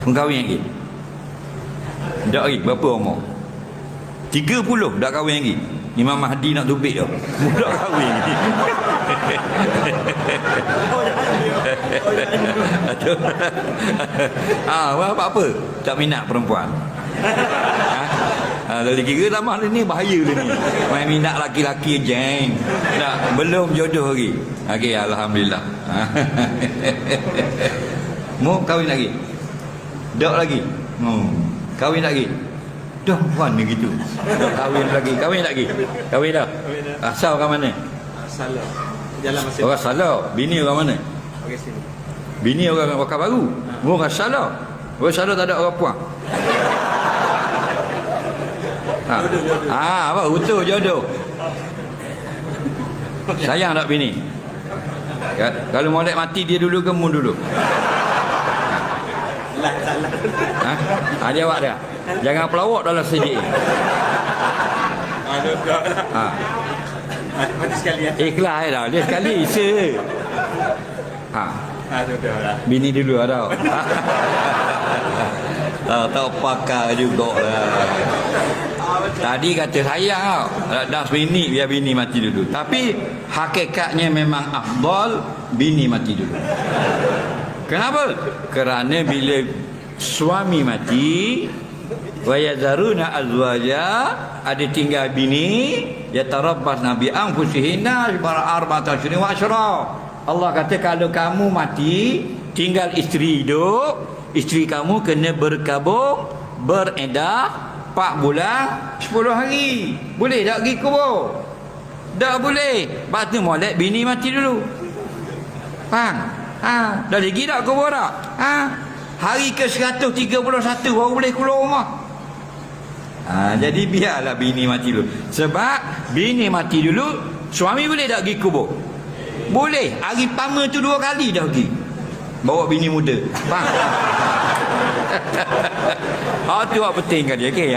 Kahwin lagi. Dak lagi berapa umur? 30 dak kahwin lagi. Imam Mahdi nak tubik tu. Budak kahwin lagi. Apa? Tak minat perempuan. Dari kira tambah ni bahaya ni. Main minat laki-laki jeng. Tak, belum jodoh lagi. Okey, alhamdulillah. Mau kahwin lagi? Dak lagi? Kahwin lagi? Dah puan ni gitu. Dah kahwin lagi. Kahwin lagi? Kahwin dah? Asal orang mana? Salah. Jalan masih. Orang Salah. Bini orang mana? Okey sini. Bini orang Pekanbaru. Orang Salah. Orang Salah tak ada orang puang. Apa utuh jodoh. Sayang tak bini? Kalau molek mati dia dulu ke mu dulu? Salah. Jawab dia. Jangan pelawak dalam sini. Mati sekali ya. Ikhlas dah. Dia sekali se. Dah. Bini dulu ada. Tak pakar jugalah. Tadi kata sayang tau. Dah bini biar bini mati dulu. Tapi hakikatnya memang afdal bini mati dulu. Kenapa? Kerana bila suami mati wa yazaruna azwaja, ada tinggal bini yatarabbasna bi anfusihinna arba'ata wa asyra. Allah kata kalau kamu mati tinggal isteri hidup, isteri kamu kena berkabung beredah 4 bulan 10 hari. Boleh tak pergi kubur? Tak boleh. Lepas tu molek bini mati dulu. Faham? Dah lagi tak kubur tak? Hari ke 131 baru boleh keluar rumah. Jadi biarlah bini mati dulu. Sebab bini mati dulu, suami boleh tak pergi kubur? Boleh. Hari pertama tu 2 kali dah pergi. Bawa bini muda. Faham? Itu yang penting kan dia. Okay,